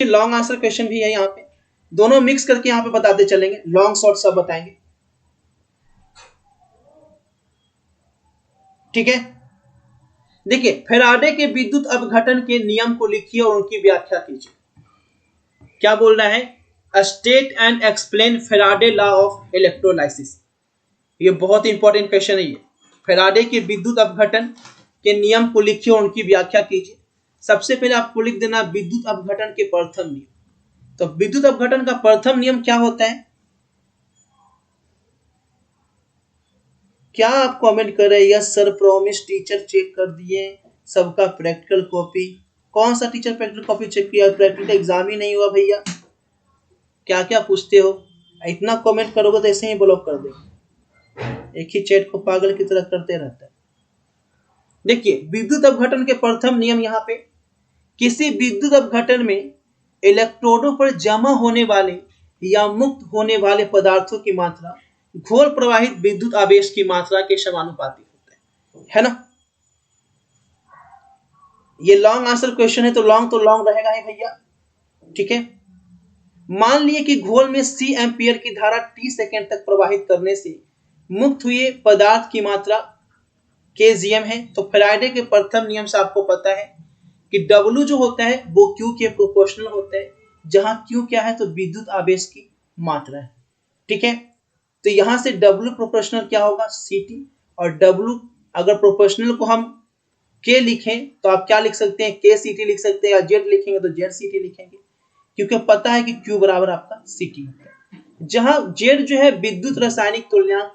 Long answer question भी है यहाँ पे, दोनों मिक्स करके यहाँ पे बताते चलेंगे, लॉन्ग शॉर्ट सब बताएंगे। ठीक है, देखिए फैराडे के विद्युत अपघटन के नियम को लिखिए और उनकी व्याख्या कीजिए। क्या बोल रहा है? State and explain Faraday law of electrolysis. ये बहुत इंपॉर्टेंट क्वेश्चन है ये। फैराडे के विद्युत अपघटन के नियम को लिखिए और उनकी व्याख्या कीजिए। सबसे पहले आपको लिख देना विद्युत अपघटन के प्रथम नियम। तो विद्युत अपघटन का प्रथम नियम क्या होता है? क्या आप कमेंट कर रहे हैं? Yes sir promise teacher check कर दिए सबका प्रैक्टिकल कॉपी। कौन सा टीचर प्रैक्टिकल कॉपी चेक किया? प्रैक्टिकल एग्जाम ही नहीं हुआ भैया, क्या क्या पूछते हो? इतना कमेंट करोगे तो ऐसे ही ब्लॉक कर देंगे, एक ही चैट को पागल की तरह करते रहता है। देखिए विद्युत अपघटन के प्रथम नियम यहाँ पे, किसी विद्युत अपघटन में इलेक्ट्रोडों पर जमा होने वाले या मुक्त होने वाले पदार्थों की मात्रा घोल प्रवाहित विद्युत आवेश की मात्रा के समानुपाती होता है ना? ये लॉन्ग आंसर क्वेश्चन है तो लॉन्ग रहेगा ही भैया। ठीक है, मान लिए कि घोल में C एम्पियर की धारा T सेकेंड तक प्रवाहित करने से मुक्त हुए पदार्थ की मात्रा kgm है। तो फैराडे के प्रथम नियम से आपको पता है कि W जो होता है वो Q के प्रोपोर्शनल होता है, जहां Q क्या है? तो विद्युत आवेश की मात्रा है। ठीक है, तो यहां से W प्रोपोर्शनल क्या होगा? Ct, और W अगर प्रोपोर्शनल को हम K लिखें तो आप क्या लिख सकते हैं? KCT लिख सकते हैं, या Z लिखेंगे तो ZCT लिखेंगे, क्योंकि पता है कि Q बराबर आपका CT होता है। जहां Z जो है विद्युत रासायनिक तुल्यांक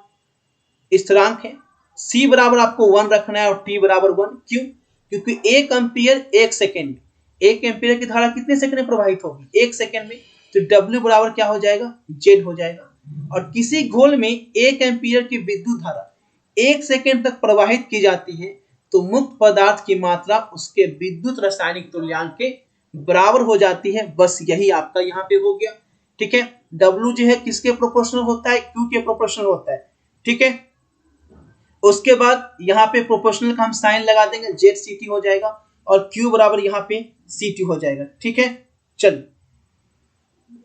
स्थिरांक है, C बराबर आपको 1 रखना है और T बराबर 1। क्यों? क्योंकि 1 एम्पियर 1 सेकेंड में, 1 एम्पियर की धारा कितने सेकंड में प्रवाहित होगी? 1 सेकेंड में। तो W बराबर क्या हो जाएगा? Z हो जाएगा। और किसी घोल में 1 एम्पियर की विद्युत धारा 1 सेकेंड तक प्रवाहित की जाती है तो मुक्त पदार्थ की मात्रा उसके विद्युत रासायनिक तुल्यांक के बराबर हो जाती है। बस यही आपका यहाँ पे हो गया। ठीक है, W जो है किसके प्रोपोर्शनल होता है? Q के प्रोपोर्शनल होता है। ठीक है, उसके बाद यहाँ पे प्रोपोर्शनल का हम साइन लगा देंगे, ZCT हो जाएगा, और Q बराबर यहाँ पे CT हो जाएगा। ठीक है, चल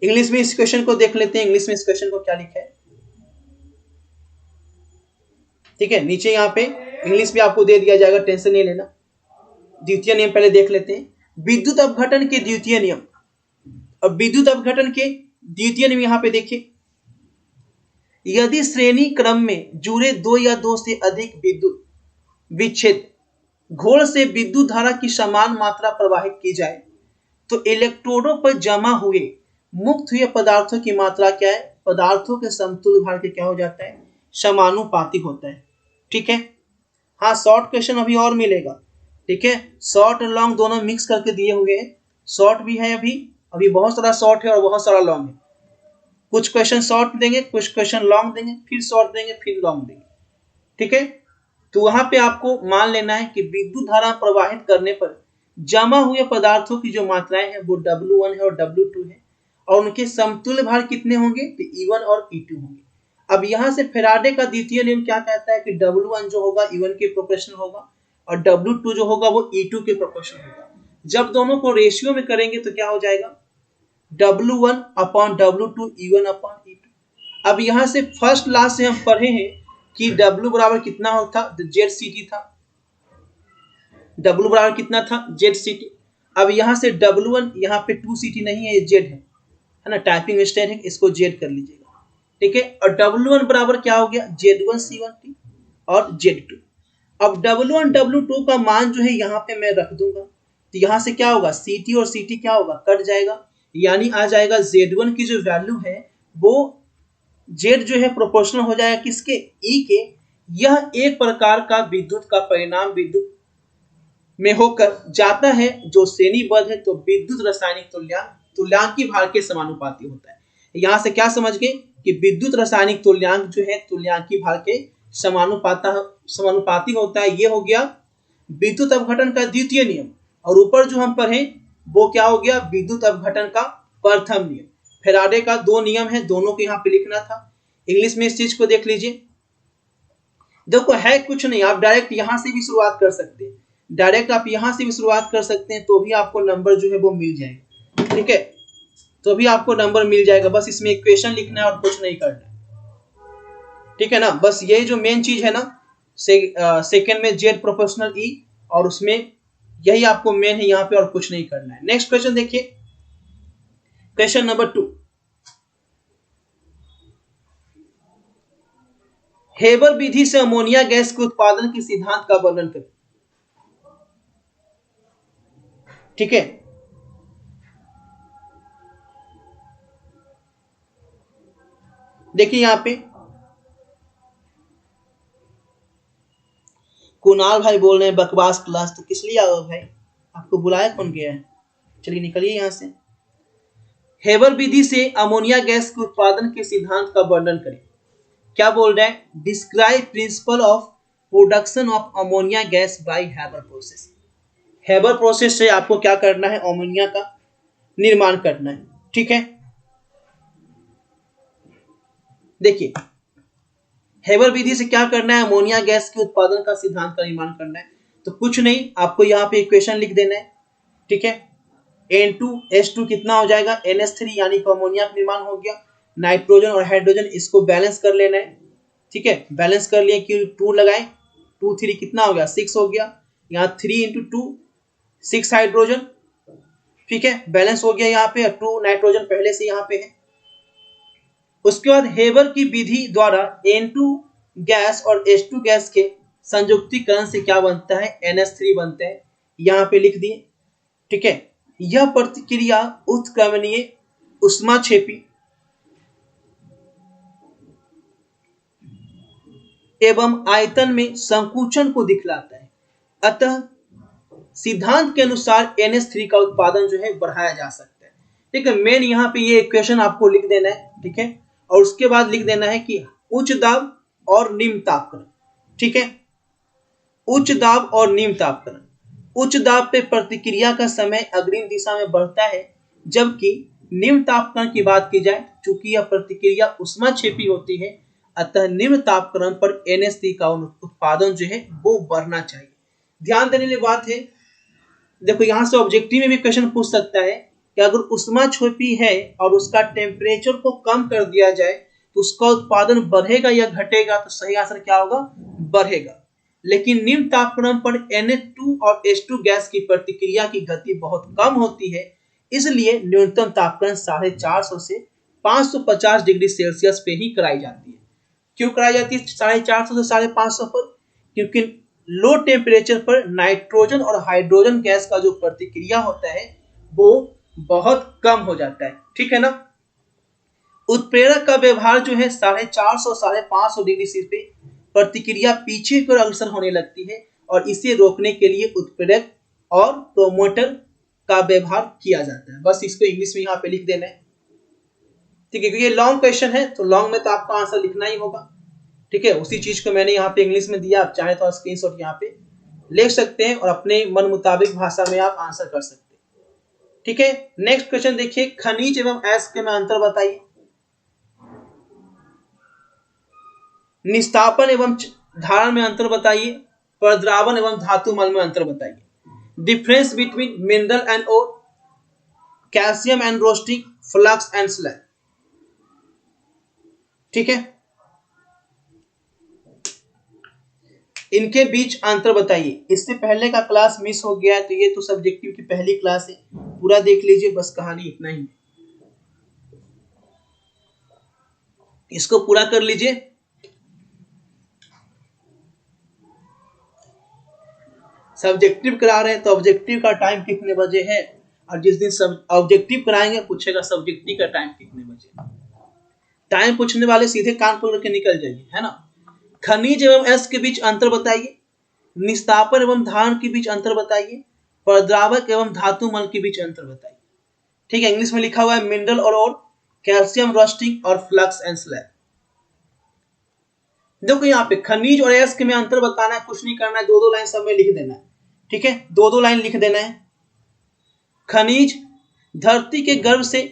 इंग्लिश में इस क्वेश्चन को देख लेते हैं। इंग्लिश में इस क्वेश्चन को क्या लिखा है? ठीक है, नीचे यहाँ पे इंग्लिश में आपको दे दिया जाएगा, टेंशन नहीं लेना। द्वितीय नियम पहले देख लेते हैं, विद्युत अपघटन के द्वितीय नियम। अब विद्युत अपघटन के द्वितीय नियम यहाँ पे देखिए, यदि श्रेणी क्रम में जुड़े 2 या 2 से अधिक विद्युत विच्छेद घोल से विद्युत धारा की समान मात्रा प्रवाहित की जाए तो इलेक्ट्रोडों पर जमा हुए मुक्त हुए पदार्थों की मात्रा क्या है? पदार्थों के समतुल्य भार के क्या हो जाता है? समानुपाती होता है। ठीक है, हाँ शॉर्ट क्वेश्चन अभी और मिलेगा। ठीक है, शॉर्ट और लॉन्ग दोनों मिक्स करके दिए हुए हैं। शॉर्ट भी है, अभी बहुत सारा शॉर्ट है और बहुत सारा लॉन्ग है। कुछ क्वेश्चन शॉर्ट देंगे, कुछ क्वेश्चन लॉन्ग देंगे, फिर शॉर्ट देंगे, फिर लॉन्ग देंगे। ठीक है, तो वहां पे आपको मान लेना है कि विद्युत धारा प्रवाहित करने पर जमा हुए पदार्थों की जो मात्राएं हैं वो W1 है और W2 है, और उनके समतुल्य भार कितने होंगे? तो E1 और E2 होंगे। अब यहां से फैराडे का द्वितीय नियम क्या कहता है कि W1 जो होगा E1 के प्रोपोर्शनल होगा, और W2 जो होगा वो E2 के प्रोपोर्शनल होगा। जब दोनों को रेशियो में करेंगे तो क्या हो जाएगा? W1 upon W2 E1 upon E2। अब यहां से फर्स्ट लास्ट से हम पढ़े हैं कि W बराबर कितना होता? ZCT था। W बराबर कितना था? ZCT। अब यहां से W1 यहाँ पे 2CT नहीं है, ये Z है ना, टाइपिंग मिस्टेक है, इसको Z कर लीजिएगा। ठीक है, और W1 बराबर क्या हो गया? Z1C1T और Z2। अब W1 W2 का मान जो है यहाँ पे मैं रख दूंगा, तो यहाँ से क्या होगा? CT और CT क्या होगा? कट जाएगा, यानी आ जाएगा Z1 की जो वैल्यू है वो Z जो है प्रोपोर्शनल हो जाएगा किसके? E के। यह एक प्रकार का विद्युत का परिणाम विद्युत में होकर जाता है जो श्रेणीबद्ध है तो विद्युत रासायनिक तुल्यांकी भार के समानुपाती होता है। यहां से क्या समझ गए कि विद्युत रासायनिक तुल्यांक जो है तुल्यांकी भार के समानुपाती होता है। ये हो गया विद्युत अपघटन का द्वितीय नियम, और ऊपर जो हम पढ़े वो क्या हो गया? विद्युत अपघटन का प्रथम नियम। फैराडे का 2 नियम है, दोनों को यहाँ पे लिखना था। इंग्लिश में इस चीज को देख लीजिए। देखो है कुछ नहीं, आप डायरेक्ट यहां से भी शुरुआत कर सकते हैं, डायरेक्ट आप यहां से भी शुरुआत कर सकते हैं, तो भी आपको नंबर जो है वो मिल जाएगा। ठीक है, तो भी आपको नंबर मिल जाएगा। बस इसमें इक्वेशन लिखना है और कुछ नहीं करना है, ठीक है ना। बस ये जो मेन चीज है ना, सेकेंड में जेड प्रोपोर्शनल ई, और उसमें यही आपको मेन है यहाँ पे, और कुछ नहीं करना है। नेक्स्ट क्वेश्चन देखिए, क्वेश्चन नंबर 2, हेबर विधि से अमोनिया गैस के उत्पादन के सिद्धांत का वर्णन करें। ठीक है, देखिए यहाँ पे कुणाल भाई बोल रहे हैं बकवास क्लास, तो किस लिए आओ भाई, आपको बुलाया कौन गया है, चलिए निकलिए यहां से। हेबर विधि से अमोनिया गैस के उत्पादन के सिद्धांत का वर्णन करें। क्या बोल रहे हैं, describe principle of production of ammonia gas by Haber process. Haber process से आपको क्या करना है, अमोनिया का निर्माण करना है। ठीक है, देखिए हेबर विधि से क्या करना है, अमोनिया गैस के उत्पादन का सिद्धांत का निर्माण करना है। तो कुछ नहीं, आपको यहाँ पे इक्वेशन लिख देना है। ठीक है, N2H2 कितना हो जाएगा, NH3, यानी कि अमोनिया का निर्माण हो गया। नाइट्रोजन और हाइड्रोजन इसको बैलेंस कर लेना है। ठीक है, बैलेंस कर लिए कि 2 लगाए, 2 3 कितना हो गया, 6 हो गया। यहाँ 3 × 2 6 हाइड्रोजन। ठीक है, बैलेंस हो गया यहाँ पे, 2 नाइट्रोजन पहले से यहाँ पे है। उसके बाद हेबर की विधि द्वारा N2 गैस और H2 गैस के संयुक्तिकरण से क्या बनता है, NH3 बनते हैं, यहाँ पे लिख दिए। ठीक है, यह प्रतिक्रिया उत्क्रमणीय ऊष्माक्षेपी एवं आयतन में संकुचन को दिखलाता है। अतः सिद्धांत के अनुसार NH3 का उत्पादन जो है बढ़ाया जा सकता है। ठीक है, मेन यहाँ पे ये इक्वेशन आपको लिख देना है। ठीक है, और उसके बाद लिख देना है कि उच्च दाब और निम्न तापक्रम। ठीक है, उच्च दाब और निम्न तापक्रम। उच्च दाब पे प्रतिक्रिया का समय अग्रिम दिशा में बढ़ता है, जबकि निम्न तापक्रम की बात की जाए, चूंकि यह प्रतिक्रिया ऊष्माक्षेपी होती है, अतः निम्न तापक्रम पर NH3 का उत्पादन जो है वो बढ़ना चाहिए। ध्यान देने वाली बात है, देखो यहां से ऑब्जेक्टिव में भी क्वेश्चन पूछ सकता है कि अगर ऊष्माक्षेपी है और उसका टेम्परेचर को कम कर दिया जाए तो उसका उत्पादन बढ़ेगा या घटेगा, तो सही आंसर क्या होगा, बढ़ेगा। लेकिन निम्न तापक्रम पर Na2 और H2 गैस की प्रतिक्रिया की गति बहुत कम होती है, इसलिए न्यूनतम तापक्रम 450 से 550 डिग्री सेल्सियस पे ही कराई जाती है। क्यों कराई जाती है 450 से 550 पर, क्योंकि लो टेम्परेचर पर नाइट्रोजन और हाइड्रोजन गैस का जो प्रतिक्रिया होता है वो बहुत कम हो जाता है। ठीक है ना, उत्प्रेरक का व्यवहार जो है 450 550 डिग्री से पे प्रतिक्रिया पीछे की ओर अग्रसर होने लगती है, और इसे रोकने के लिए उत्प्रेरक और प्रोमोटर का व्यवहार किया जाता है। बस इसको इंग्लिश में यहाँ पे लिख देना है। ठीक है, क्योंकि ये लॉन्ग क्वेश्चन है तो लॉन्ग में तो आपको आंसर लिखना ही होगा। ठीक है, उसी चीज को मैंने यहाँ पे इंग्लिश में दिया, आप चाहे तो स्क्रीनशॉट यहाँ पे ले सकते हैं और अपने मन मुताबिक भाषा में आप आंसर कर सकते हैं। ठीक है, नेक्स्ट क्वेश्चन देखिए, खनिज एवं अयस्क में अंतर बताइए। निस्तापन एवं धारण में अंतर बताइए। प्रद्रावण एवं धातु मल में अंतर बताइए। Difference between mineral and ore, calcium and roasting, flux and slag. ठीक है, इनके बीच अंतर बताइए। इससे पहले का क्लास मिस हो गया है तो ये तो सब्जेक्टिव की पहली क्लास है, पूरा देख लीजिए, बस कहानी इतना ही, इसको पूरा कर लीजिए। सब्जेक्टिव करा रहे हैं तो ऑब्जेक्टिव का टाइम कितने बजे है, और जिस दिन सब ऑब्जेक्टिव कराएंगे पूछेगा सब्जेक्टिव का टाइम कितने बजे। टाइम पूछने वाले सीधे कान पकड़ के निकल जाइए, है ना। खनिज एवं अयस्क के बीच अंतर बताइए। निस्तापन एवं धारण के बीच अंतर बताइए। प्रद्रावक एवं धातु मल के बीच अंतर बताइए। ठीक है, इंग्लिश में लिखा हुआ है मिनरल और कैल्शियम रोस्टिंग और फ्लक्स एंड स्लैग। देखो यहाँ पे खनिज और अयस्क में अंतर बताना है, कुछ नहीं करना है, 2-2 लाइन सब में लिख देना है। ठीक है, 2-2 लाइन लिख देना है। खनिज धरती के गर्भ से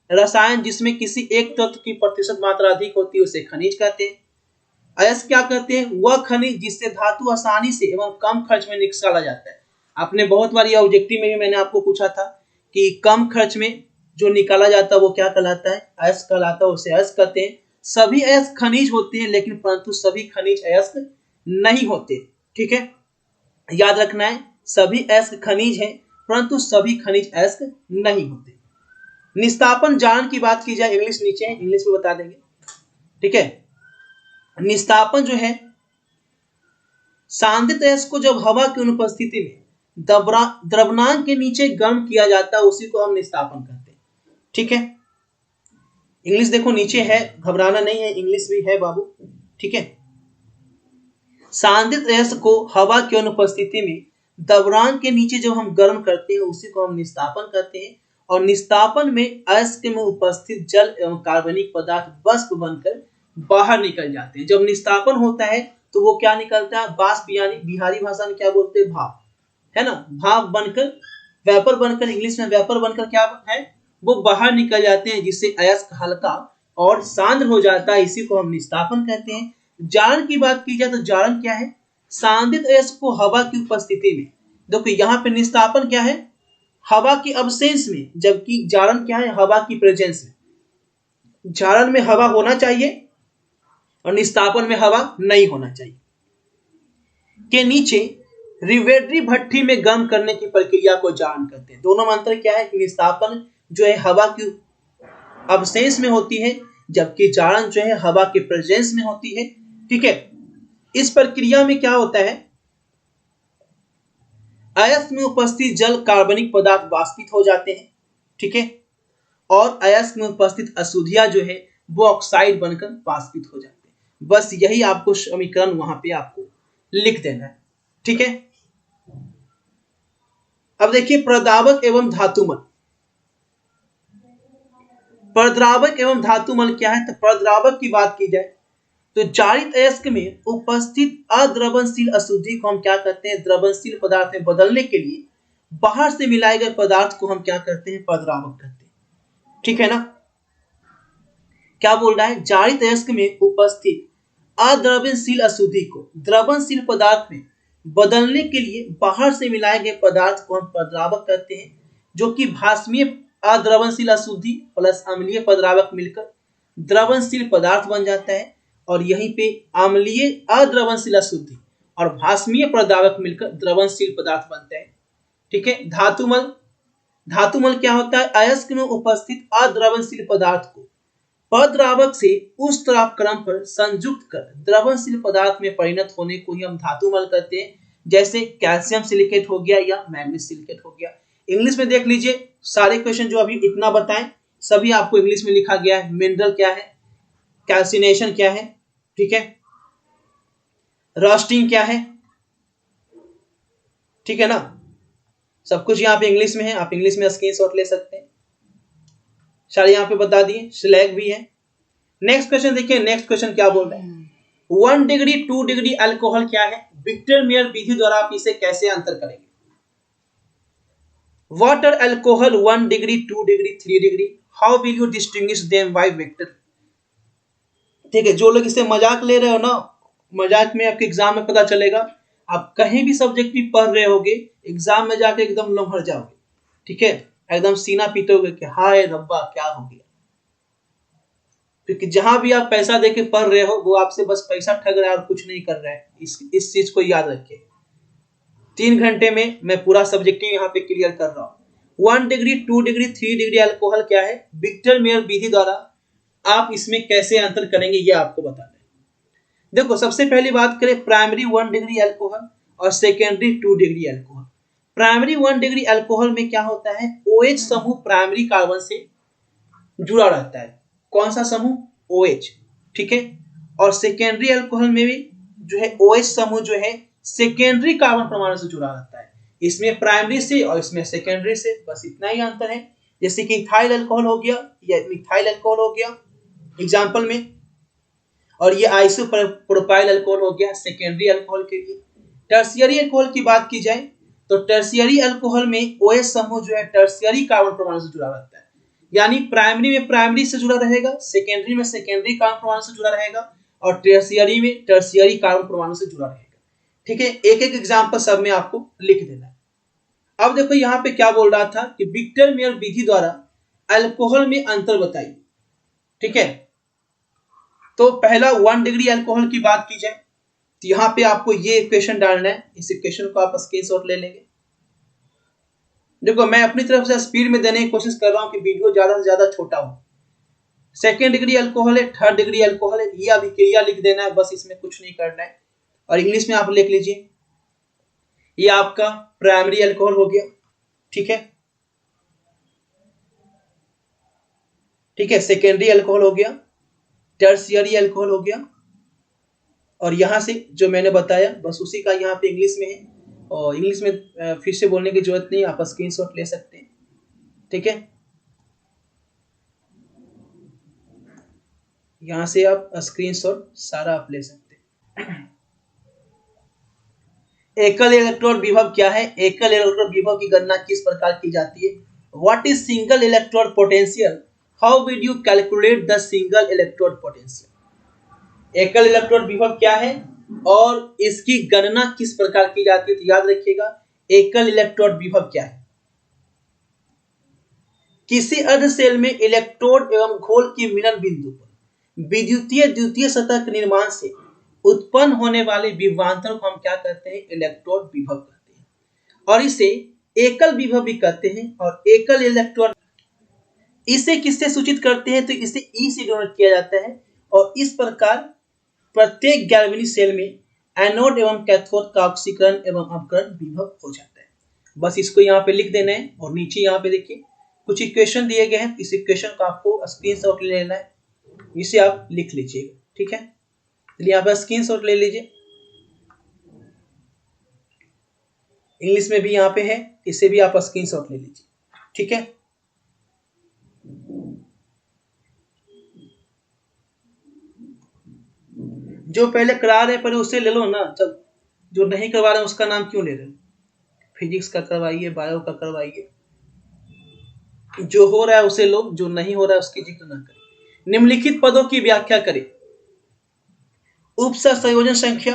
रसायन जिसमें किसी एक तत्व की प्रतिशत मात्रा अधिक होती है उसे खनिज कहते हैं। अयस्क क्या कहते हैं, वह खनिज जिससे धातु आसानी से एवं कम खर्च में निकाला जाता है। आपने बहुत बार ये ऑब्जेक्टिव में भी मैंने आपको पूछा था कि कम खर्च में जो निकाला जाता है वो क्या कहलाता है? अयस्क कहलाता है, उसे अयस्क कहते हैं। सभी अयस्क खनिज होते हैं, लेकिन परंतु सभी खनिज अयस्क नहीं होते। ठीक है, याद रखना है, सभी अयस्क खनिज हैं, परंतु सभी खनिज अयस्क नहीं होते। निस्तापन जारण की बात की जाए, इंग्लिश नीचे है, इंग्लिश में बता देंगे। ठीक है, निस्तापन जो है, सांद्रित अयस्क को जब हवा की अनुपस्थिति में द्रव्यमान के नीचे गर्म किया जाता है, उसी को हम निस्तापन कहते हैं। ठीक है, इंग्लिश देखो नीचे है, घबराना नहीं है, इंग्लिश भी है बाबू। ठीक है, सांद्रित अयस्क को हवा की अनुपस्थिति में द्रव्यमान के नीचे जब हम गर्म करते हैं, उसी को हम निस्तापन कहते हैं। और निस्तापन में अयस्क में उपस्थित जल एवं कार्बनिक पदार्थ वाष्प बनकर बाहर निकल जाते हैं। जब निस्तापन होता है तो वो क्या निकलता है? वाष्प, यानी बिहारी भाषा में क्या बोलते हैं? भाप, है ना, भाप बनकर, वेपर बनकर, इंग्लिश में वेपर बनकर क्या है? वो बाहर निकल जाते हैं, जिससे अयस्क हल्का और सांद्र हो जाता है, इसी को हम निस्तापन कहते हैं। जारण की बात की जाए तो जारण क्या है? सांद्रित अयस्क को हवा की उपस्थिति में, देखो यहाँ पे निस्तापन क्या है? हवा की अब्सेंस में, जबकि जारण क्या है? हवा की प्रेजेंस में। जारण में हवा होना चाहिए और निस्तापन में हवा नहीं होना चाहिए। के नीचे रिवेटरी भट्ठी में गर्म करने की प्रक्रिया को जारण कहते हैं। दोनों में अंतर क्या है? निस्तापन जो है हवा की अब्सेंस में होती है, जबकि जारण जो है हवा के प्रेजेंस में होती है। ठीक है, इस प्रक्रिया में क्या होता है? अयस्क में उपस्थित जल कार्बनिक पदार्थ वाष्पित हो जाते हैं। ठीक है, और अयस्क में उपस्थित अशुद्धियां जो है वो ऑक्साइड बनकर वाष्पित हो जाते हैं। बस यही आपको समीकरण वहां पे आपको लिख देना है। ठीक है, अब देखिए प्रद्रावक एवं धातुमल। प्रद्रावक एवं धातुमल क्या है? तो प्रद्रावक की बात की जाए तो जारित अयस्क में उपस्थित अद्रवणशील अशुद्धि को हम क्या कहते हैं? द्रवणशील पदार्थ में बदलने के लिए बाहर से मिलाए गए पदार्थ को हम क्या कहते हैं? प्रद्रावक कहते हैं। ठीक है ना, क्या बोल रहा है? जारित अयस्क में उपस्थित अद्रवणशील अशुद्धि को द्रवणशील पदार्थ में बदलने के लिए बाहर से मिलाए गए पदार्थ को हम प्रद्रावक कहते हैं, जो कि भास्मीय अद्रवणशील अशुद्धि प्लस अम्लीय प्रद्रावक मिलकर द्रवणशील पदार्थ बन जाता है। और यहीं पे अम्लीय अद्रवणशील अशुद्धि और भास्मीय प्रद्रावक मिलकर द्रवणशील पदार्थ बनते हैं। ठीक है, धातुमल। धातुमल क्या होता है? अयस्क में उपस्थित अद्रवणशील पदार्थ को प्रद्रावक से उस तरफ क्रम पर संयुक्त कर द्रवणशील पदार्थ में परिणत होने को ही हम धातुमल कहते हैं। जैसे कैल्शियम सिलिकेट हो गया या मैग्नीज सिलिकेट हो गया। इंग्लिश में देख लीजिए, सारे क्वेश्चन जो अभी इतना बताएं सभी आपको इंग्लिश में लिखा गया है। मिनरल क्या है, कैल्सिनेशन क्या है, ठीक है, रस्टिंग क्या है, ठीक है ना, सब कुछ यहाँ पे इंग्लिश में है। आप इंग्लिश में स्क्रीनशॉट ले सकते हैं, सारे यहाँ पे बता दिए। स्लैग भी है। नेक्स्ट क्वेश्चन देखिए, नेक्स्ट क्वेश्चन क्या बोल रहे हैं? 1 डिग्री 2 डिग्री अल्कोहल क्या है? विक्टर मेयर विधि द्वारा आप इसे कैसे अंतर करेंगे? Water alcohol 1 degree 2 degree 3 degree, how will you distinguish them by vector? ठीक है, जो लोग इसे मजाक ले रहे हो ना, मजाक में आपके एग्जाम में पता चलेगा। आप कहीं भी सब्जेक्ट भी पढ़ रहे होगे, एग्जाम में जाके एकदम लम्हड़ जाओगे। ठीक है, एकदम सीना पीटोगे कि हाय रब्बा क्या हो गया। क्योंकि जहां भी आप पैसा देके पढ़ रहे हो वो आपसे बस पैसा ठग रहा है और कुछ नहीं कर रहा है। इस चीज को याद रखिए। 3 घंटे में मैं पूरा सब्जेक्ट यहाँ पे क्लियर कर रहा हूँ। 1 डिग्री 2 डिग्री 3 डिग्री अल्कोहल क्या है? विक्टर मेयर विधि द्वारा आप इसमें कैसे अंतर करेंगे ये आपको बताना है। देखो, सबसे पहली बात करें प्राइमरी 1 डिग्री अल्कोहल और secondary 2 degree alcohol. Primary 1 degree alcohol में क्या होता है? OH समूह प्राइमरी कार्बन से जुड़ा रहता है। कौन सा समूह? OH। ठीक है, और सेकेंडरी अल्कोहल में भी जो है OH समूह जो है सेकेंडरी कार्बन परमाणु से जुड़ा रहता है। इसमें प्राइमरी से और इसमें सेकेंडरी से, बस इतना ही अंतर है। जैसे कि इथाइल अल्कोहल हो गया या मिथाइल अल्कोहल हो गया एग्जाम्पल में, और ये आइसोप्रोपाइल अल्कोहल हो गया सेकेंडरी अल्कोहल के लिए। टर्शियरी अल्कोहल की बात की जाए तो टर्शियरी अल्कोहल में OH समूह जो है टर्शियरी कार्बन परमाणु से जुड़ा रहता है। यानी प्राइमरी में प्राइमरी से जुड़ा रहेगा, सेकेंडरी में सेकेंडरी कार्बन परमाणु से जुड़ा रहेगा और टर्शियरी में टर्शियरी कार्बन परमाणु से जुड़ा रहेगा। ठीक है, एक एक एग्जाम्पल सब में आपको लिख देना है। अब देखो यहाँ पे क्या बोल रहा था कि विक्टर मेयर विधि द्वारा अल्कोहल में अंतर बताइए। ठीक है, तो पहला 1 डिग्री अल्कोहल की बात की जाए तो यहां पे आपको ये इक्वेशन डालना है, इस इक्वेशन को आप स्क्रीनशॉट ले लेंगे। देखो मैं अपनी तरफ से स्पीड में देने की कोशिश कर रहा हूं कि वीडियो ज्यादा से ज्यादा छोटा हो। सेकेंड डिग्री अल्कोहल है, थर्ड डिग्री अल्कोहल है, ये अभिक्रिया लिख देना है, बस इसमें कुछ नहीं करना है। और इंग्लिश में आप लिख लीजिए, ये आपका प्राइमरी अल्कोहल हो गया। ठीक है, ठीक है, सेकेंडरी अल्कोहल हो गया, टर्शियरी अल्कोहल हो गया, और यहां से जो मैंने बताया बस उसी का यहाँ पे इंग्लिश में है, और इंग्लिश में फिर से बोलने की जरूरत नहीं, आप स्क्रीनशॉट ले सकते हैं। ठीक है, यहां से आप स्क्रीनशॉट सारा आप ले सकते हैं। एकल इलेक्ट्रॉन विभव क्या है? एकल इलेक्ट्रॉन विभव की गणना किस प्रकार की जाती है? What is single electron potential? How will you calculate the single electron potential? एकल इलेक्ट्रॉन विभव क्या है और इसकी गणना किस प्रकार की जाती है? तो याद रखिएगा, एकल इलेक्ट्रॉन विभव क्या है? किसी अर्ध सेल में इलेक्ट्रोड एवं घोल के मिलन बिंदु पर विद्युतीय द्वितीय सतह के निर्माण से उत्पन्न होने वाले विभवांतर को हम क्या कहते हैं? इलेक्ट्रोड विभव कहते हैं, और इसे एकल विभव भी कहते हैं। और एकल इलेक्ट्रॉन इसे किससे सूचित करते हैं? तो इसे ई से डिनोट किया जाता है, और इस प्रकार प्रत्येक गैल्वेनिक सेल में एनोड एवं कैथोड का ऑक्सीकरण एवं अपकरण विभव हो जाता है। बस इसको यहाँ पे लिख देना है, और नीचे यहाँ पे देखिए कुछ इक्वेशन दिए गए हैं, इस इक्वेशन को आपको स्क्रीनशॉट ले लेना है, इसे आप लिख लीजिएगा। ठीक है, चलिए यहाँ पर स्क्रीनशॉट ले लीजिए, इंग्लिश में भी यहाँ पे है, इसे भी आप स्क्रीनशॉट ले लीजिए। ठीक है, जो पहले करा रहे पहले उसे ले लो ना, जब जो नहीं करवा रहे उसका नाम क्यों ले रहे हो? फिजिक्स का करवाइए, बायो का करवाइए, जो हो रहा है उसे लो, जो नहीं हो रहा है उसकी जिक्र ना करें। निम्नलिखित पदों की व्याख्या करें। उपसंयोजन संख्या,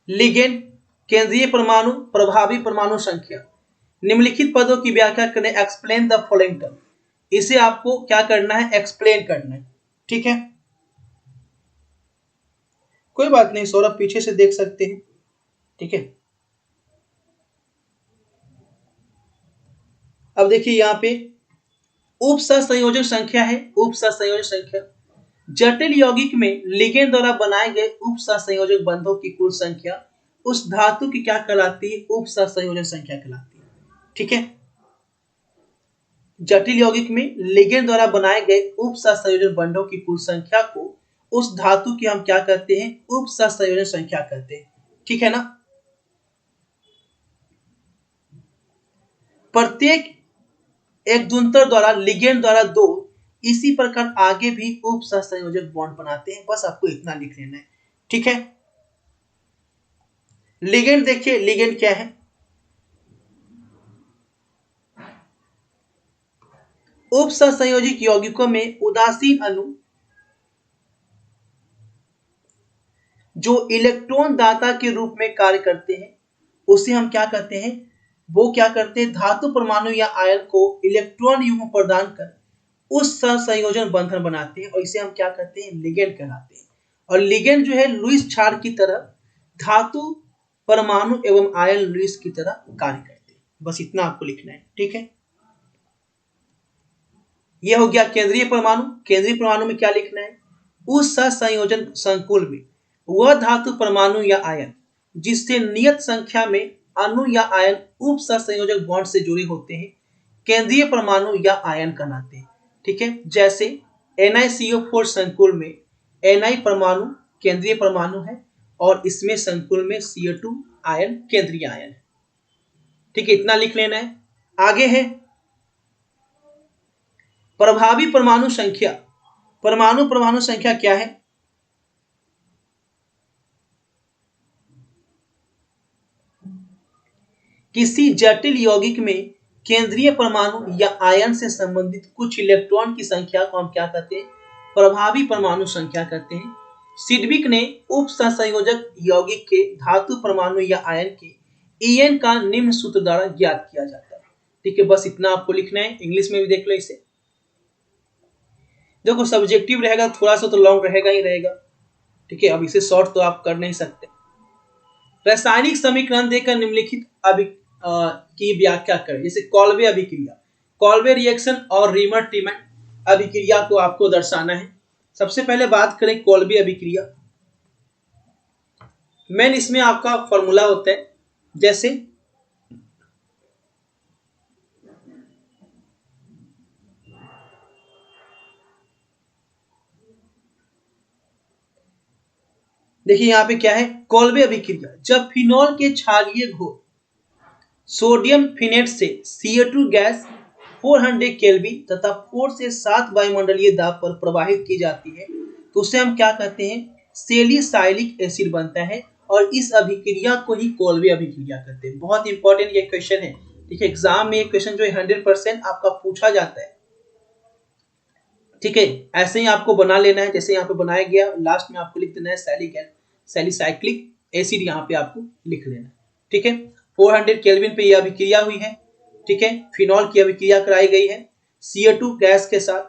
लिगेंड, केंद्रीय परमाणु, प्रभावी परमाणु संख्या। निम्नलिखित पदों की व्याख्या करें। एक्सप्लेन द फॉलोइंग टर्म, इसे आपको क्या करना है? एक्सप्लेन करना है। ठीक है, कोई बात नहीं सौरभ, पीछे से देख सकते हैं। ठीक है, अब देखिए यहाँ पे उपसंयोजक संख्या है। उपसंयोजक संख्या जटिल यौगिक में लिगेंड द्वारा बनाए गए उपसंयोजक बंधों की कुल संख्या उस धातु की क्या कहलाती है? उपसंयोजक संख्या कहलाती है। ठीक है, जटिल यौगिक में लिगेंड द्वारा बनाए गए उपसंयोजक बंधों की कुल संख्या को उस धातु की हम क्या कहते हैं? उपसंयोजक संख्या कहते हैं। ठीक है ना, प्रत्येक एक दूसरे द्वारा लिगेंड द्वारा दो इसी प्रकार आगे भी उपसंयोजक बॉन्ड बनाते हैं, बस आपको इतना लिख लेना है। ठीक है, लिगेंड देखिए, लिगेंड क्या है? उपसंयोजक यौगिकों में उदासीन अणु जो इलेक्ट्रॉन दाता के रूप में कार्य करते हैं उसे हम क्या कहते हैं? वो क्या करते हैं? धातु परमाणु या आयन को इलेक्ट्रॉन युग्म प्रदान कर उस सहसंयोजन बंधन बनाते हैं, और इसे हम क्या कहते हैं? लिगेंड कहलाते हैं। और लिगेंड जो है लुईस क्षार की तरह धातु परमाणु एवं आयन लुईस की तरह कार्य करते हैं। बस इतना आपको लिखना है। ठीक है, यह हो गया केंद्रीय परमाणु। केंद्रीय परमाणु में क्या लिखना है? उस सहसंयोजन संकुल में वह धातु परमाणु या आयन जिससे नियत संख्या में अणु या आयन उप सहसंयोजक बॉन्ड से जुड़े होते हैं केंद्रीय परमाणु या आयन कहलाते हैं। ठीक है, जैसे NiCO4 संकुल में Ni परमाणु केंद्रीय परमाणु है, और इसमें संकुल में CO2 आयन केंद्रीय आयन है। ठीक है, इतना लिख लेना है। आगे है प्रभावी परमाणु संख्या। परमाणु संख्या क्या है? किसी जटिल यौगिक में केंद्रीय परमाणु या आयन से संबंधित कुछ इलेक्ट्रॉन की संख्या को हम क्या कहते हैं? प्रभावी परमाणु संख्या कहते हैं। सिडविक ने उपसंयोजक यौगिक के धातु परमाणु या आयन के En का निम्न सूत्र द्वारा ज्ञात किया जाता है। ठीक है, बस इतना आपको लिखना है। इंग्लिश में भी देख लो इसे। देखो सब्जेक्टिव रहेगा थोड़ा सा तो लॉन्ग रहेगा ही रहेगा, ठीक है। अब इसे शॉर्ट तो आप कर नहीं सकते। रासायनिक समीकरण देकर निम्नलिखित की व्याख्या करें। जैसे कॉल्वे अभिक्रिया, कॉल्वे रिएक्शन और रीमर टीमन अभिक्रिया को आपको दर्शाना है। सबसे पहले बात करें कॉल्वे अभिक्रिया। मेन इसमें आपका फॉर्मूला होता है, जैसे देखिए यहाँ पे क्या है, कॉल्वे अभिक्रिया। जब फिनॉल के क्षारीय घोल सोडियम फिनेट से CO2 गैस 400 केल्विन तथा 4 से 7 वायुमंडलीय दाब पर प्रवाहित की जाती है तो उसे हम क्या कहते हैं, सैलिसाइलिक एसिड बनता है। और इस अभिक्रिया को ही कॉल्वे अभिक्रिया कहते हैं। बहुत इंपॉर्टेंट ये क्वेश्चन है, ठीक है। एग्जाम में ये क्वेश्चन जो है 100% आपका पूछा जाता है, ठीक है। ऐसे ही आपको बना लेना है, जैसे यहाँ पे बनाया गया। लास्ट में आपको लिख देना है सैलिसाइक्लिक एसिड, यहाँ पे आपको लिख लेना है, ठीक है। 400 केल्विन पे यह अभिक्रिया हुई है, ठीक है। फिनॉल की अभिक्रिया कराई गई है CO2 गैस के साथ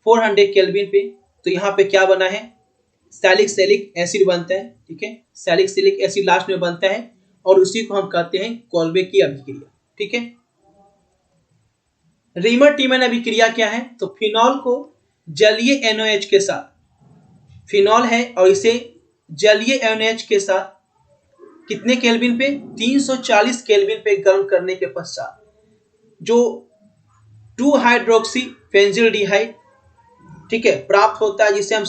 400 केल्विन पे। तो यहाँ पे क्या बना है, सैलिसाइलिक एसिड बनता है, ठीक है। सैलिसाइलिक एसिड लास्ट में बनता है और उसी को हम कहते हैं कॉल्वे की अभिक्रिया, ठीक है। रीमर टीमन अभिक्रिया क्या है, तो फिनॉल को जलीय NaOH के साथ, फिनॉल है और इसे जलीय NaOH के साथ कितने केल्विन पे, 340 केल्विन पे गर्म करने के पश्चात जो 2 हाइड्रोक्सी फेंजिल्डिहाइड, ठीक है, प्राप्त होता है, जिसे हम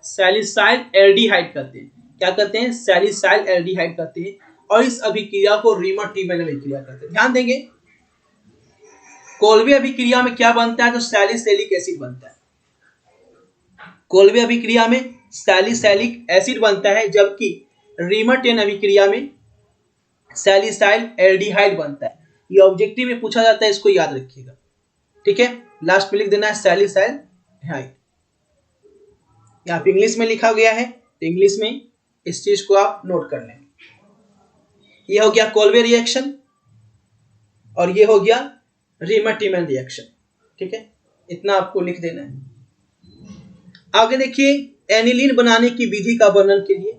सैलिसाइल एल्डिहाइड कहते हैं। क्या कहते हैं, सैलिसाइल एल्डिहाइड कहते हैं। और इस अभिक्रिया को रीमर टीमन अभिक्रिया कहते हैं। ध्यान देंगे, कॉल्वे अभिक्रिया में क्या बनता है, तो सैलिसाइलिक एसिड बनता है। कॉल्वे अभिक्रिया में सैलिसाइलिक एसिड बनता है, जबकि रीमर टीमन अभिक्रिया में सैलिसाइल एल्डिहाइड बनता है। ये ऑब्जेक्टिव में पूछा जाता है, इसको याद रखिएगा, ठीक है। लास्ट में लिख देना है सैलिसाइल एल्डिहाइड। यहाँ पे इंग्लिश में लिखा गया है, तो इंग्लिश में इस चीज को आप नोट कर लेंगे। ये हो गया कॉल्वे रिएक्शन और ये हो गया रीमर टीमन रिएक्शन, ठीक है। इतना आपको लिख देना है। आगे देखिए, एनिलीन बनाने की विधि का वर्णन कीजिए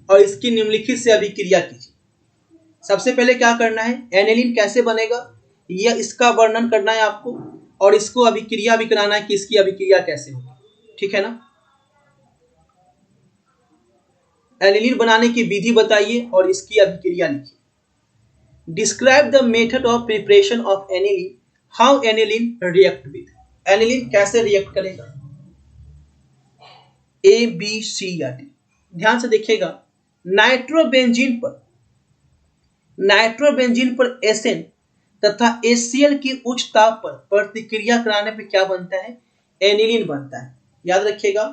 और इसकी निम्नलिखित से अभिक्रिया कीजिए। सबसे पहले क्या करना है, एनिलीन कैसे बनेगा यह इसका वर्णन करना है आपको, और इसको अभिक्रिया भी कराना है कि इसकी अभिक्रिया कैसे होगी, ठीक है ना। एनिलीन बनाने की विधि बताइए और इसकी अभिक्रिया लिखिए। Describe the method of preparation of aniline, how aniline react with. Aniline कैसे रिएक्ट करेगा, A, B, C या D। ध्यान से देखिएगा, नाइट्रोबेंजीन पर एसएन तथा HCl की उच्च ताप पर प्रतिक्रिया कराने पर क्या बनता है, एनिलीन बनता है। याद रखिएगा,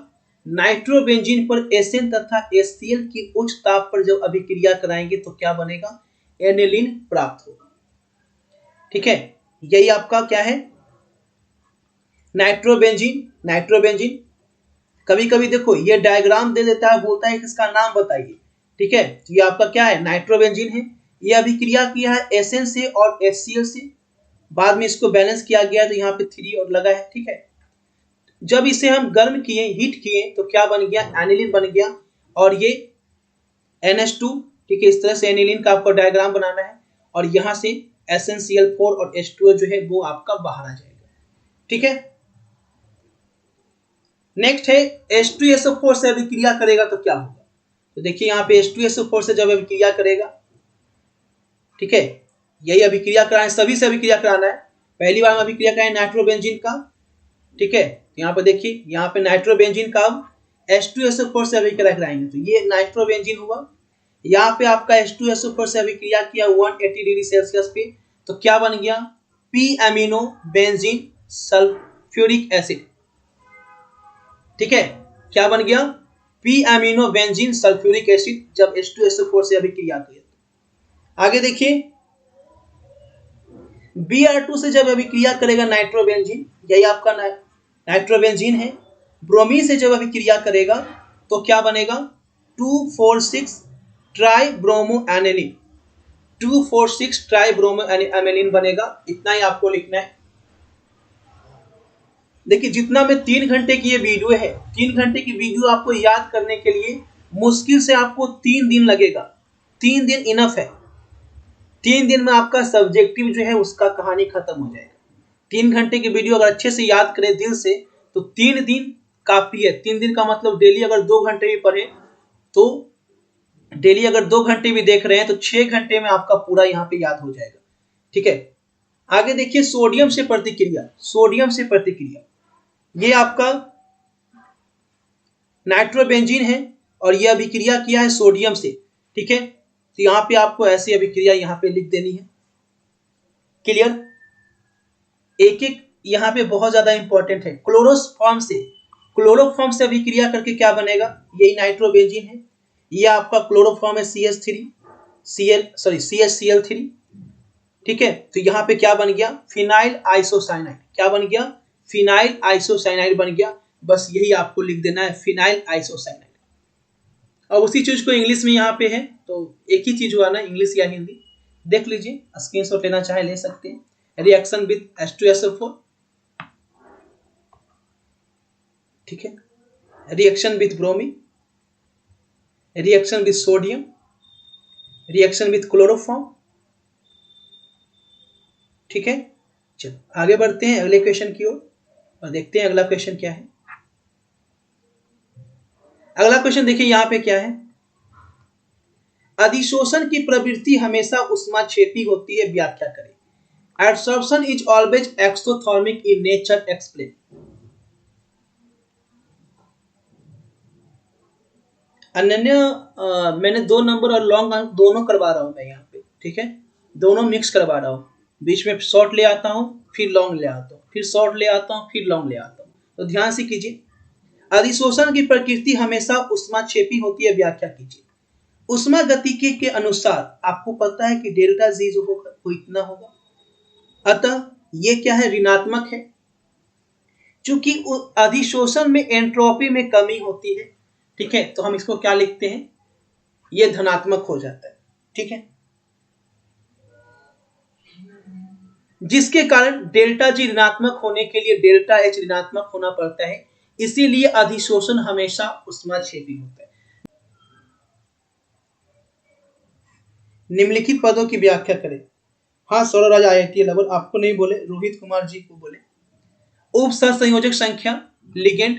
नाइट्रोबेंजीन पर एसएन तथा HCl की उच्च ताप पर जब अभिक्रिया कराएंगे तो क्या बनेगा, एनिलीन प्राप्त होगा, ठीक है। यही आपका क्या है, नाइट्रोबेंजीन। कभी कभी देखो ये डायग्राम दे देता है, बोलता है कि इसका नाम बताइए, ठीक है। तो ये आपका क्या है, नाइट्रोबेंजीन है। ये अभिक्रिया किया है एसएन से और HCl से, बाद में इसको बैलेंस किया गया तो यहाँ पे 3 और लगा है, ठीक है। जब इसे हम गर्म किए, हीट किए, तो क्या बन गया, एनिलीन बन गया। और ये NH2, ठीक है। इस तरह से एनिलीन का आपको डायग्राम बनाना है और यहाँ से SnCl4 और H2O जो है वो आपका बाहर आ जाएगा, ठीक है। नेक्स्ट है H2SO4 से अभिक्रिया करेगा तो क्या होगा, तो देखिए यहाँ पे H2SO4 से जब अभिक्रिया करेगा, ठीक है। यही अभिक्रिया कराना है, सभी से अभिक्रिया कराना है। पहली बार में अभिक्रिया कराएं नाइट्रोबेंजीन का, ठीक है। यहाँ पे देखिए, यहाँ पे नाइट्रोबेंजीन का H2SO4 से अभिक्रिया कराएंगे तो ये नाइट्रोबेंजीन हुआ। यहाँ पे आपका H2SO4 से अभिक्रिया किया 180 डिग्री सेल्सियस पे, तो क्या बन गया, P amino benzene sulphuric acid, ठीक है। क्या बन गया, P amino benzene sulphuric acid, जब H2SO4 से अभिक्रिया किया। आगे देखिए, Br2 से जब अभिक्रिया करेगा नाइट्रोबेंजीन, यही आपका नाइट्रोबेंजीन है। ब्रोमीन से जब अभिक्रिया करेगा तो क्या बनेगा, 2,4,6 try bromo aniline, 2,4,6 tribromo Emelyan बनेगा। इतना ही आपको लिखना है। देखिए जितना में 3 घंटे की ये वीडियो है, 3 घंटे की वीडियो आपको याद करने के लिए मुश्किल से आपको 3 दिन लगेगा। 3 दिन इनफ है। 3 दिन में आपका सब्जेक्टिव जो है उसका कहानी खत्म हो जाएगा। 3 घंटे की वीडियो अगर अच्छे से याद करें दिल से तो 3 दिन काफी है। 3 दिन का मतलब डेली अगर 2 घंटे भी पढ़े तो डेली अगर 2 घंटे भी देख रहे हैं तो 6 घंटे में आपका पूरा यहाँ पे याद हो जाएगा। ठीक है, आगे देखिए सोडियम से प्रतिक्रिया। सोडियम से प्रतिक्रिया ये आपका नाइट्रोबेंजीन है और यह अभिक्रिया किया है सोडियम से। ठीक है, तो यहाँ पे आपको ऐसी अभिक्रिया यहाँ पे लिख देनी है। क्लियर? एक एक यहाँ पे बहुत ज्यादा इंपॉर्टेंट है। क्लोरोफॉर्म से अभिक्रिया करके क्या बनेगा, यही नाइट्रोबेंजीन है। ये आपका क्लोरोफॉर्म है CH3। ठीक है, तो यहाँ पे क्या बन गया, फिनाइल आइसोसाइनाइड। क्या बन गया, फिनाइल आइसोसाइनाइड बन गया। बस यही आपको लिख देना है, फिनाइल आइसोसाइनाइड। अब उसी चीज को इंग्लिश में यहाँ पे है तो एक ही चीज हुआ ना, इंग्लिश या हिंदी। देख लीजिए, स्क्रीनशॉट लेना चाहे ले सकते हैं। Reaction with H2SO4। ठीक है, reaction with bromine, reaction with sodium, reaction with chloroform. ठीक है, चलो आगे बढ़ते हैं अगले क्वेश्चन की ओर और देखते हैं अगला क्वेश्चन क्या है। अगला क्वेश्चन देखिए यहाँ पे क्या है, अधिशोषण की प्रवृत्ति हमेशा ऊष्माक्षेपी होती है, व्याख्या करें। Adsorption is always exothermic in nature, explain. अनन्य मैंने 2 नंबर और लॉन्ग दोनों करवा रहा हूं मैं यहाँ पे। ठीक है, दोनों मिक्स करवा रहा हूं। बीच में शॉर्ट ले आता हूं, फिर लॉन्ग ले आता हूं, फिर शॉर्ट ले आता हूं, फिर लॉन्ग ले आता हूं। तो ध्यान से कीजिए, अधिशोषण की प्रकृति हमेशा ऊष्माक्षेपी होती है, व्याख्या कीजिए। ऊष्मा गतिकी के अनुसार आपको पता है कि डेल्टा जी जो होगा वो इतना होगा, अतः ये क्या है, ऋणात्मक है। चूंकि अधिशोषण में एंट्रोपी में कमी होती है, ठीक है, तो हम इसको क्या लिखते हैं, ये धनात्मक हो जाता है। ठीक है, जिसके कारण डेल्टा जी ऋणात्मक होने के लिए डेल्टा एच ऋणात्मक होना पड़ता है, इसीलिए अधिशोषण हमेशा ऊष्माक्षेपी होता है। निम्नलिखित पदों की व्याख्या करें। हाँ सौरराज IIT लेवल आपको नहीं बोले, रोहित कुमार जी को बोले। उप सहसंयोजक संख्या, लिगेंड,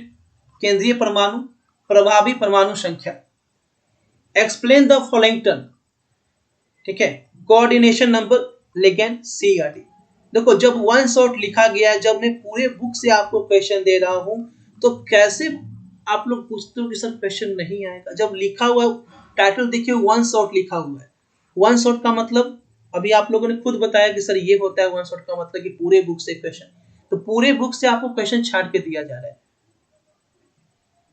केंद्रीय परमाणु, प्रभावी परमाणु संख्या। Explain the following term. ठीक है, कोऑर्डिनेशन नंबर, लिगेंड, CRT। देखो जब वन शॉट लिखा गया है, जब मैं पूरे बुक से आपको क्वेश्चन दे रहा हूं तो कैसे आप लोग पूछते हो कि सर क्वेश्चन नहीं आएगा। जब लिखा हुआ टाइटल देखिए, वन शॉट लिखा हुआ है। वन शॉट का मतलब अभी आप लोगों ने खुद बताया कि सर ये होता है वन शॉट का मतलब कि पूरे बुक से क्वेश्चन, तो पूरे बुक से आपको क्वेश्चन छांट के दिया जा रहा है।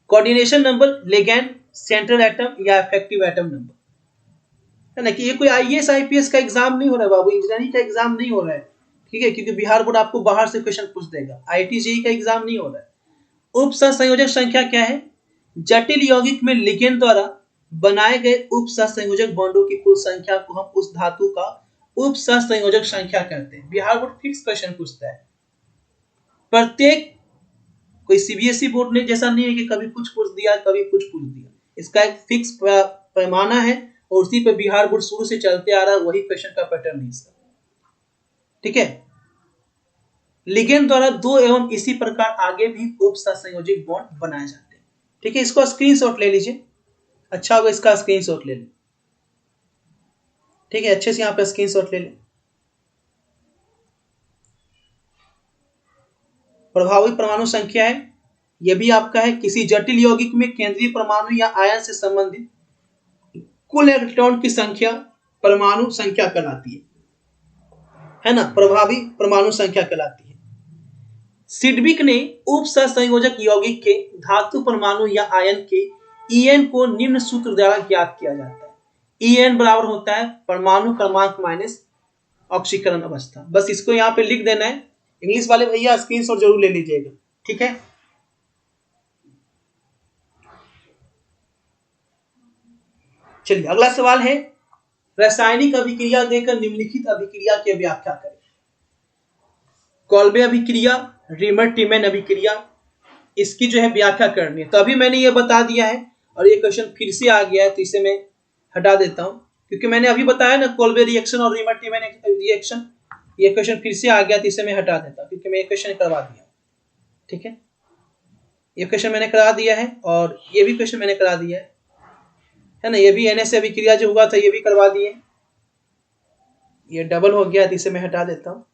Coordination number, ligand, central atom या इफेक्टिव एटम नंबर, है ना। कि ये कोई IAS IPS का एग्जाम नहीं हो रहा है बाबू, इंजीनियरिंग का एग्जाम नहीं हो रहा है। ठीक है, क्योंकि बिहार बोर्ड आपको बाहर से क्वेश्चन पूछ देगा, IIT JEE का एग्जाम नहीं हो रहा है। उप सहसंयोजक संख्या क्या है, जटिल यौगिक में लिगेंड द्वारा बनाए गए उप सहसंयोजक बॉन्डों की कुल संख्या को हम उस धातु का उप सहसंयोजक संख्या कहते हैं। बिहार बोर्ड फिक्स क्वेश्चन पूछता है। प्रत्येक, कोई CBSE बोर्ड ने जैसा नहीं है कि कभी कुछ पूछ दिया कभी कुछ पूछ दिया। इसका एक फिक्स पैमाना है और उसी पे बिहार बोर्ड शुरू से चलते आ रहा है, वही क्वेश्चन का पैटर्न है इसका। ठीक है, लिगेंड द्वारा 2 एवं इसी प्रकार आगे भी उप सहसंयोजक बॉन्ड बनाए जाते हैं। ठीक है, इसको स्क्रीनशॉट ले लीजिए, अच्छा होगा इसका स्क्रीनशॉट ले लें। ठीक है, अच्छे से यहाँ पे स्क्रीनशॉट ले लें। प्रभावी परमाणु संख्या है, यह भी आपका है, किसी जटिल यौगिक में केंद्रीय परमाणु या आयन से संबंधित कुल इलेक्ट्रॉन की संख्या परमाणु संख्या कहलाती है ना, प्रभावी परमाणु संख्या कहलाती है। सिडविक ने उप सहसंयोजक यौगिक के धातु परमाणु या आयन के En को निम्न सूत्र द्वारा ज्ञात किया जाता है। En बराबर होता है परमाणु क्रमांक माइनस ऑक्सीकरण अवस्था। बस इसको यहाँ पे लिख देना है। इंग्लिश वाले भैया स्क्रीनशॉट जरूर ले लीजिएगा। ठीक है, चलिए अगला सवाल है, रासायनिक अभिक्रिया देकर निम्नलिखित अभिक्रिया की व्याख्या करें। कॉल्बे अभिक्रिया, रीमर-टिमेन अभिक्रिया, इसकी जो है व्याख्या करनी है। तो अभी मैंने ये बता दिया है और ये क्वेश्चन फिर से आ गया है, तो इसे मैं हटा देता हूं क्योंकि मैंने अभी बताया ना कॉल्बे रिएक्शन और रीमर-टिमेन रिएक्शन। ये क्वेश्चन फिर से आ गया, तो इसे मैं हटा देता हूं क्योंकि मैं ये क्वेश्चन करवा दिया। ठीक है, ये क्वेश्चन मैंने करा दिया है और ये भी क्वेश्चन मैंने करा दिया है ना। ये भी Na से अभिक्रिया जो हुआ था ये भी करवा दिए। ये डबल हो गया, तो इसे मैं हटा देता हूं।